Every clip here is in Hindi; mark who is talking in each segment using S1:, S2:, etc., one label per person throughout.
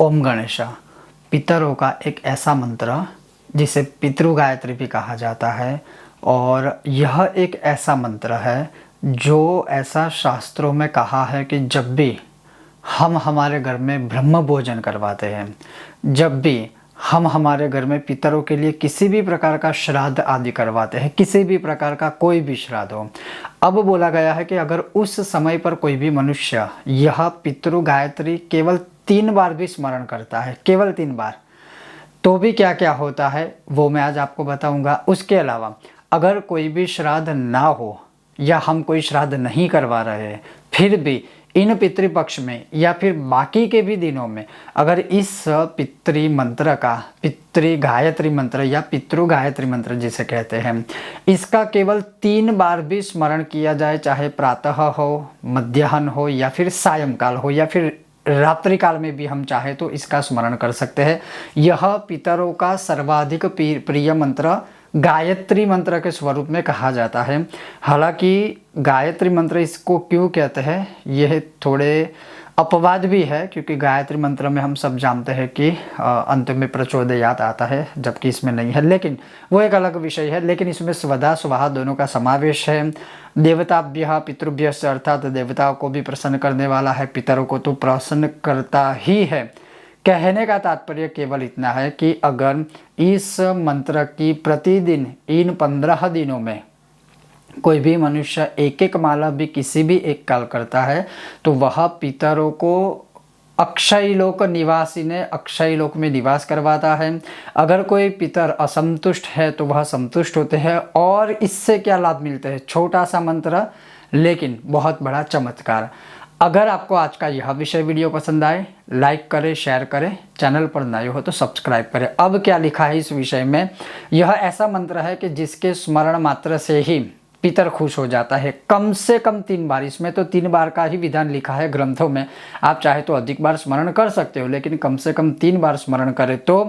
S1: ओम गणेशा पितरों का एक ऐसा मंत्र जिसे पितृ गायत्री भी कहा जाता है और यह एक ऐसा मंत्र है जो ऐसा शास्त्रों में कहा है कि जब भी हम हमारे घर में ब्रह्म भोजन करवाते हैं, जब भी हम हमारे घर में पितरों के लिए किसी भी प्रकार का श्राद्ध आदि करवाते हैं, किसी भी प्रकार का कोई भी श्राद्ध हो, अब बोला गया है कि अगर उस समय पर कोई भी मनुष्य यह पितृ गायत्री केवल 3 बार भी स्मरण करता है, केवल 3 बार, तो भी क्या क्या होता है वो मैं आज आपको बताऊंगा। उसके अलावा अगर कोई भी श्राद्ध ना हो या हम कोई श्राद्ध नहीं करवा रहे हैं, फिर भी इन पितृपक्ष में या फिर बाकी के भी दिनों में अगर इस पितृ मंत्र का, पितृ गायत्री मंत्र या पितृ गायत्री मंत्र जिसे कहते हैं, इसका केवल 3 बार भी स्मरण किया जाए, चाहे प्रातः हो, मध्याह्न हो या फिर सायंकाल हो या फिर रात्रि काल में भी हम चाहे तो इसका स्मरण कर सकते हैं। यह पितरों का सर्वाधिक प्रिय मंत्र गायत्री मंत्र के स्वरूप में कहा जाता है। हालांकि गायत्री मंत्र इसको क्यों कहते हैं यह थोड़े अपवाद भी है, क्योंकि गायत्री मंत्र में हम सब जानते हैं कि अंत में प्रचोदयात आता है, जबकि इसमें नहीं है, लेकिन वो एक अलग विषय है। लेकिन इसमें स्वधा स्वाहा दोनों का समावेश है। देवताभ्य पितृभ्य से अर्थात देवताओं को भी प्रसन्न करने वाला है, पितरों को तो प्रसन्न करता ही है। कहने का तात्पर्य केवल इतना है कि अगर इस मंत्र की प्रतिदिन इन 15 दिनों में कोई भी मनुष्य एक एक माला भी किसी भी एक काल करता है तो वह पितरों को अक्षय लोक निवासी ने अक्षय लोक में निवास करवाता है। अगर कोई पितर असंतुष्ट है तो वह संतुष्ट होते हैं। और इससे क्या लाभ मिलते हैं? छोटा सा मंत्र लेकिन बहुत बड़ा चमत्कार। अगर आपको आज का यह विषय वीडियो पसंद आए, लाइक करें, शेयर करें, चैनल पर नए हो तो सब्सक्राइब करें। अब क्या लिखा है इस विषय में? यह ऐसा मंत्र है कि जिसके स्मरण मात्र से ही पितर खुश हो जाता है। कम से कम 3 बार, इसमें तो 3 बार का ही विधान लिखा है ग्रंथों में। आप चाहे तो अधिक बार स्मरण कर सकते हो, लेकिन कम से कम 3 बार स्मरण करें तो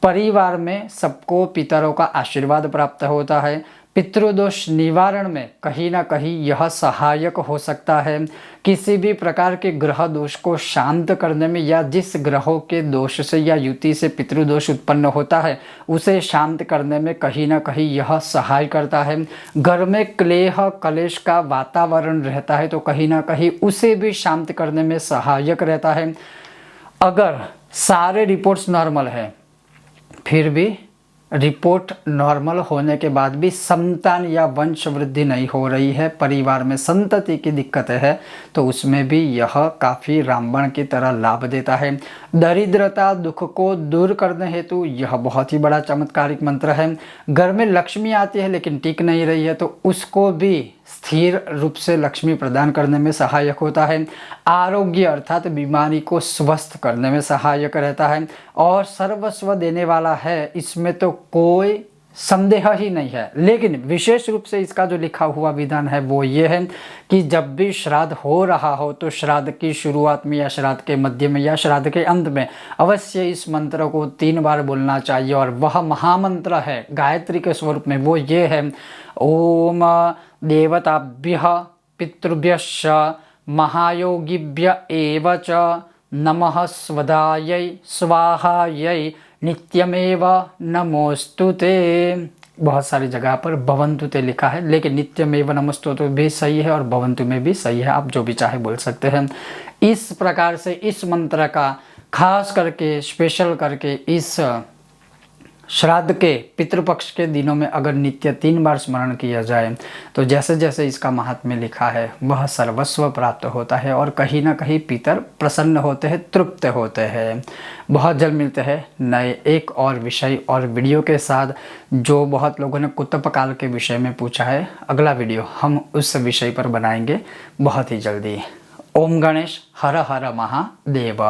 S1: परिवार में सबको पितरों का आशीर्वाद प्राप्त होता है। पितृदोष निवारण में कहीं ना कहीं यह सहायक हो सकता है। किसी भी प्रकार के ग्रह दोष को शांत करने में, या जिस ग्रहों के दोष से या युति से पितृदोष उत्पन्न होता है उसे शांत करने में कहीं ना कहीं यह सहाय करता है। घर में क्लेह कलेश का वातावरण रहता है तो कहीं ना कहीं उसे भी शांत करने में सहायक रहता है। अगर सारे रिपोर्ट्स नॉर्मल है, फिर भी रिपोर्ट नॉर्मल होने के बाद भी संतान या वंश वृद्धि नहीं हो रही है, परिवार में संतति की दिक्कतें है, तो उसमें भी यह काफ़ी रामबाण की तरह लाभ देता है। दरिद्रता दुख को दूर करने हेतु यह बहुत ही बड़ा चमत्कारिक मंत्र है। घर में लक्ष्मी आती है लेकिन टिक नहीं रही है तो उसको भी स्थिर रूप से लक्ष्मी प्रदान करने में सहायक होता है। आरोग्य अर्थात बीमारी को स्वस्थ करने में सहायक रहता है और सर्वस्व देने वाला है, इसमें तो कोई संदेह ही नहीं है। लेकिन विशेष रूप से इसका जो लिखा हुआ विधान है वो ये है कि जब भी श्राद्ध हो रहा हो तो श्राद्ध की शुरुआत में या श्राद्ध के मध्य में या श्राद्ध के अंत में अवश्य इस मंत्र को 3 बार बोलना चाहिए। और वह महामंत्र है गायत्री के स्वरूप में, वो ये है: ओम देवताभ्यः पितृभ्यश्च महायोगिभ्य एव च नमः स्वधायै स्वाहायै नित्यमेव नमोस्तुते। बहुत सारी जगह पर भवन्तुते लिखा है, लेकिन नित्यमेव नमोस्तुते भी सही है और भवन्तु में भी सही है, आप जो भी चाहे बोल सकते हैं। इस प्रकार से इस मंत्र का खास करके स्पेशल करके इस श्राद्ध के पितृपक्ष के दिनों में अगर नित्य 3 बार स्मरण किया जाए तो जैसे जैसे इसका महात्म्य लिखा है वह सर्वस्व प्राप्त होता है और कहीं ना कहीं पितर प्रसन्न होते हैं, तृप्त होते हैं। बहुत जल्द मिलते हैं नए एक और विषय और वीडियो के साथ। जो बहुत लोगों ने कुतुब काल के विषय में पूछा है, अगला वीडियो हम उस विषय पर बनाएंगे बहुत ही जल्दी। ओम गणेश, हर हर महादेव।